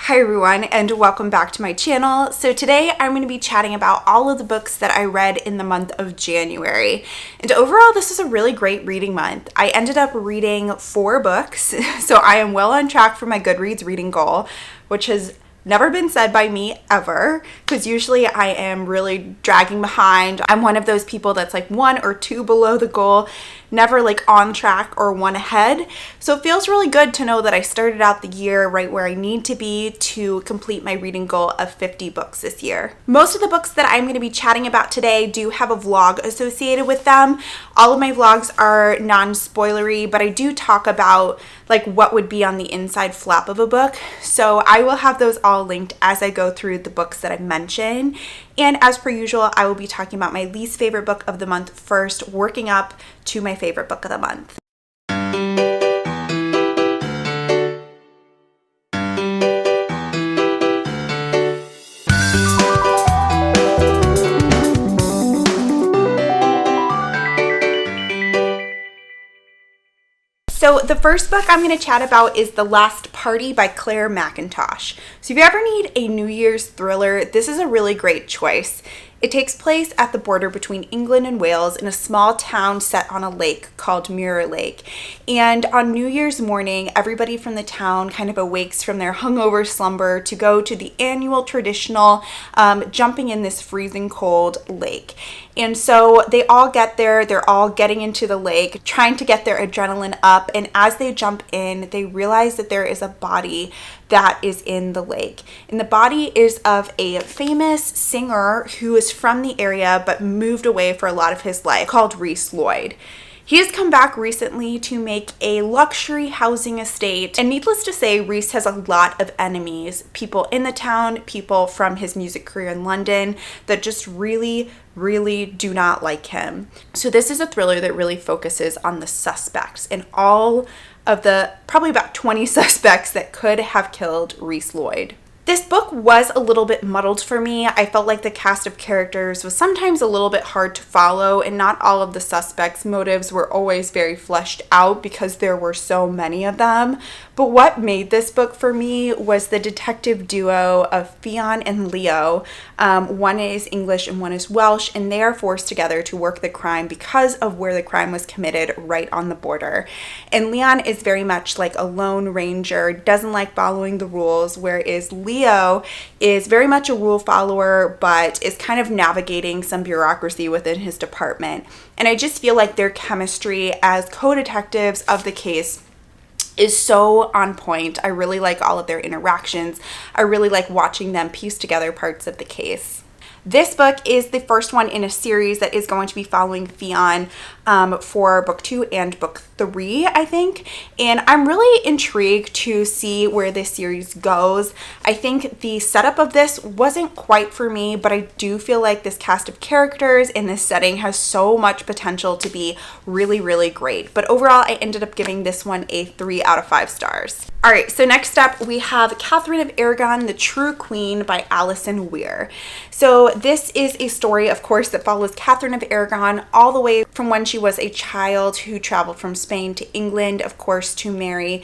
Hi everyone, and welcome back to my channel. So today I'm going to be chatting about all of the books that I read in the month of January. And overall, this was a really great reading month. I ended up reading 4 books, so I am well on track for my Goodreads reading goal, which has never been said by me ever, because usually I am really dragging behind. I'm one of those people that's like 1 or 2 below the goal, never like on track or 1 ahead. So it feels really good to know that I started out the year right where I need to be to complete my reading goal of 50 books this year. Most of the books that I'm going to be chatting about today do have a vlog associated with them. All of my vlogs are non-spoilery, but I do talk about like what would be on the inside flap of a book. So I will have those all linked as I go through the books that I mention. And as per usual, I will be talking about my least favorite book of the month first, working up to my favorite book of the month. So the first book I'm going to chat about is The Last Party by Claire Mackintosh. So if you ever need a New Year's thriller, this is a really great choice. It takes place at the border between England and Wales in a small town set on a lake called Muir Lake. And on New Year's morning, everybody from the town kind of awakes from their hungover slumber to go to the annual traditional jumping in this freezing cold lake. And so they all get there, they're all getting into the lake, trying to get their adrenaline up. And as they jump in, they realize that there is a body that is in the lake. And the body is of a famous singer who is from the area but moved away for a lot of his life, called Reese Lloyd. He has come back recently to make a luxury housing estate, and needless to say, Reese has a lot of enemies, people in the town, people from his music career in London that just really do not like him. So this is a thriller that really focuses on the suspects and all of the probably about 20 suspects that could have killed Reese Lloyd. This book was a little bit muddled for me. I felt like the cast of characters was sometimes a little bit hard to follow, and not all of the suspects' motives were always very fleshed out because there were so many of them. But what made this book for me was the detective duo of Fionn and Leo. One is English and one is Welsh, and they are forced together to work the crime because of where the crime was committed, right on the border. And Leon is very much like a lone ranger, doesn't like following the rules, whereas Leo is very much a rule follower, but is kind of navigating some bureaucracy within his department. And I just feel like their chemistry as co-detectives of the case is so on point. I really like all of their interactions. I really like watching them piece together parts of the case. This book is the first one in a series that is going to be following Fionn for book 2 and book 3, I think. And I'm really intrigued to see where this series goes. I think the setup of this wasn't quite for me, but I do feel like this cast of characters in this setting has so much potential to be really great. But overall, I ended up giving this one a 3 out of 5 stars. All right, so next up we have Katherine of Aragon, The True Queen by Allison Weir. So this is a story, of course, that follows Katherine of Aragon all the way from when she was a child who traveled from Spain to England, of course, to marry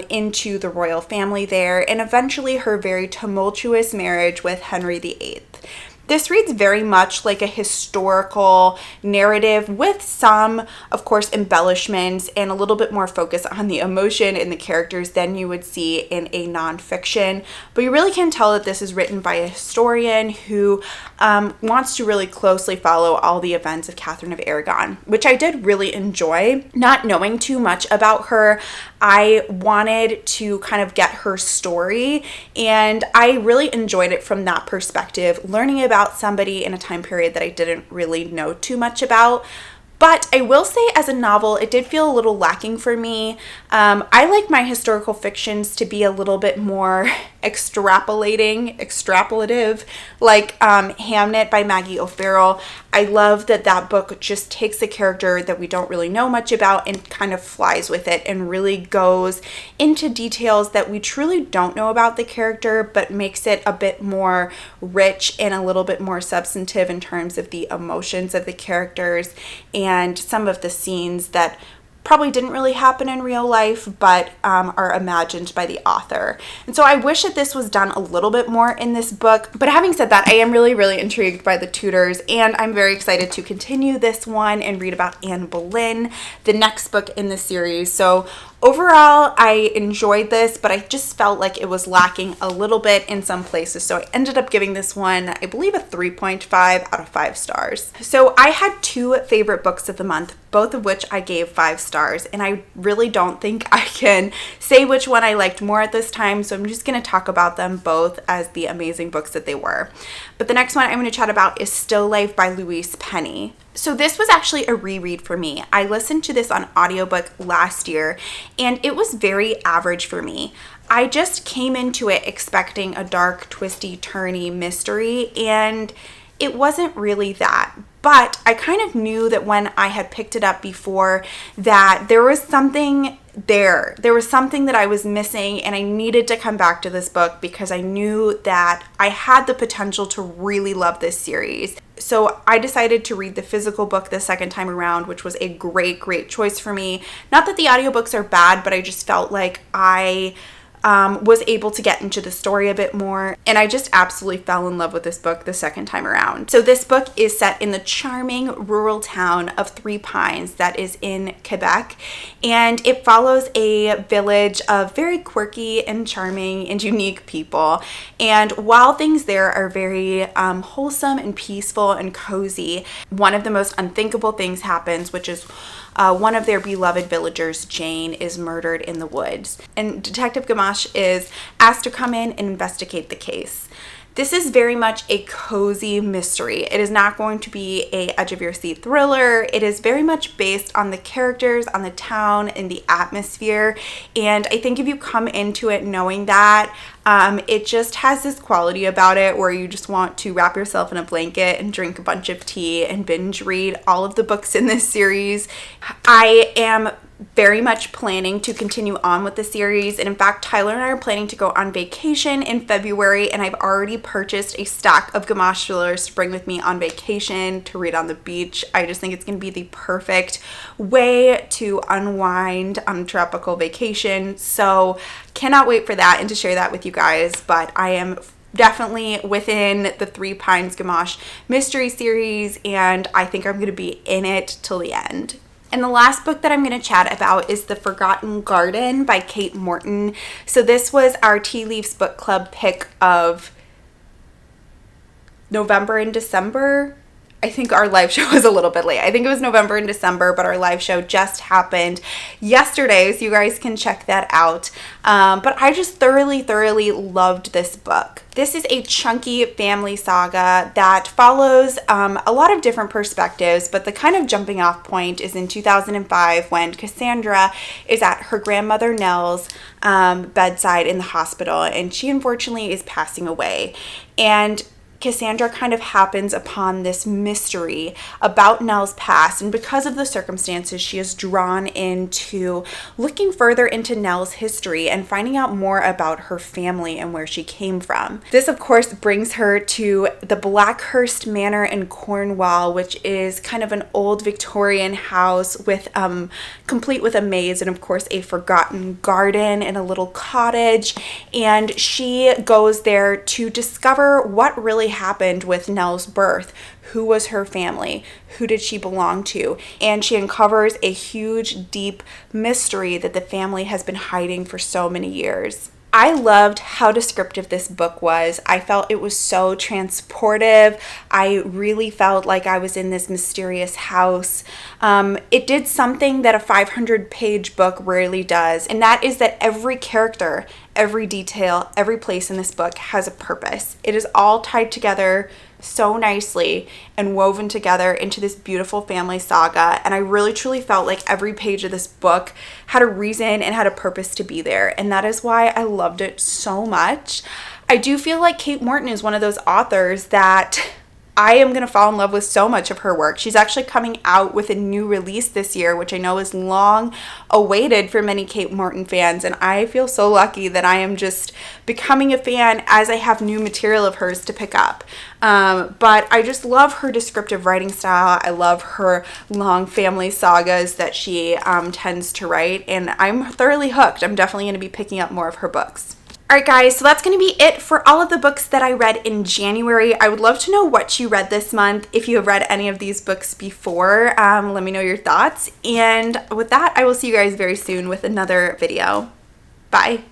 into the royal family there, and eventually her very tumultuous marriage with Henry VIII. This reads very much like a historical narrative with some, of course, embellishments and a little bit more focus on the emotion and the characters than you would see in a nonfiction. But you really can tell that this is written by a historian who wants to really closely follow all the events of Katherine of Aragon, which I did really enjoy. Not knowing too much about her, I wanted to kind of get her story, and I really enjoyed it from that perspective, learning about somebody in a time period that I didn't really know too much about. But I will say, as a novel, it did feel a little lacking for me. I like my historical fictions to be a little bit more extrapolative, like Hamnet by Maggie O'Farrell. I love that that book just takes a character that we don't really know much about and kind of flies with it and really goes into details that we truly don't know about the character, but makes it a bit more rich and a little bit more substantive in terms of the emotions of the characters and some of the scenes that probably didn't really happen in real life, but are imagined by the author. And so I wish that this was done a little bit more in this book. But having said that, I am really, really intrigued by the Tudors, and I'm very excited to continue this one and read about Anne Boleyn, the next book in the series. So overall, I enjoyed this, but I just felt like it was lacking a little bit in some places. So I ended up giving this one, I believe, a 3.5 out of 5 stars. So I had 2 favorite books of the month, both of which I gave 5 stars. And I really don't think I can say which one I liked more at this time. So I'm just going to talk about them both as the amazing books that they were. But the next one I'm going to chat about is Still Life by Louise Penny. So this was actually a reread for me. I listened to this on audiobook last year, and it was very average for me. I just came into it expecting a dark, twisty, turny mystery, and it wasn't really that. But I kind of knew that when I had picked it up before that there was something there. There was something that I was missing, and I needed to come back to this book because I knew that I had the potential to really love this series. So I decided to read the physical book the second time around, which was a great, great choice for me. Not that the audiobooks are bad, but I just felt like I was able to get into the story a bit more, and I just absolutely fell in love with this book the second time around. So this book is set in the charming rural town of Three Pines that is in Quebec, and it follows a village of very quirky and charming and unique people. And while things there are very wholesome and peaceful and cozy, one of the most unthinkable things happens, which is one of their beloved villagers, Jane, is murdered in the woods, and Detective Gamache is asked to come in and investigate the case. This is very much a cozy mystery. It is not going to be a edge-of-your-seat thriller. It is very much based on the characters, on the town, and the atmosphere. And I think if you come into it knowing that, it just has this quality about it where you just want to wrap yourself in a blanket and drink a bunch of tea and binge read all of the books in this series. I am very much planning to continue on with the series, and in fact Tyler and I are planning to go on vacation in February, and I've already purchased a stack of Gamache thrillers to bring with me on vacation to read on the beach. I just think it's going to be the perfect way to unwind on a tropical vacation, so cannot wait for that and to share that with you guys. But I am definitely within the Three Pines Gamache mystery series, and I think I'm going to be in it till the end. And the last book that I'm going to chat about is The Forgotten Garden by Kate Morton. So this was our Tea Leaves Book Club pick of November and December. I think our live show was a little bit late. I think it was November and December, but our live show just happened yesterday, so you guys can check that out. But I just thoroughly loved this book. This is a chunky family saga that follows a lot of different perspectives, but the kind of jumping off point is in 2005 when Cassandra is at her grandmother Nell's bedside in the hospital, and she unfortunately is passing away. And Cassandra kind of happens upon this mystery about Nell's past, and because of the circumstances, she is drawn into looking further into Nell's history and finding out more about her family and where she came from. This, of course, brings her to the Blackhurst Manor in Cornwall, which is kind of an old Victorian house with complete with a maze and, of course, a forgotten garden and a little cottage. And she goes there to discover what really happened with Nell's birth. Who was her family? Who did she belong to? And she uncovers a huge, deep mystery that the family has been hiding for so many years. I loved how descriptive this book was. I felt it was so transportive. I really felt like I was in this mysterious house. It did something that a 500-page book rarely does, and that is that every character, every detail, every place in this book has a purpose. It is all tied together so nicely and woven together into this beautiful family saga, and I really truly felt like every page of this book had a reason and had a purpose to be there, and that is why I loved it so much. I do feel like Kate Morton is one of those authors that I am going to fall in love with so much of her work. She's actually coming out with a new release this year, which I know is long awaited for many Kate Morton fans, and I feel so lucky that I am just becoming a fan as I have new material of hers to pick up. But I just love her descriptive writing style. I love her long family sagas that she tends to write, and I'm thoroughly hooked. I'm definitely going to be picking up more of her books. Alright guys, so that's going to be it for all of the books that I read in January. I would love to know what you read this month. If you have read any of these books before, let me know your thoughts. And with that, I will see you guys very soon with another video. Bye.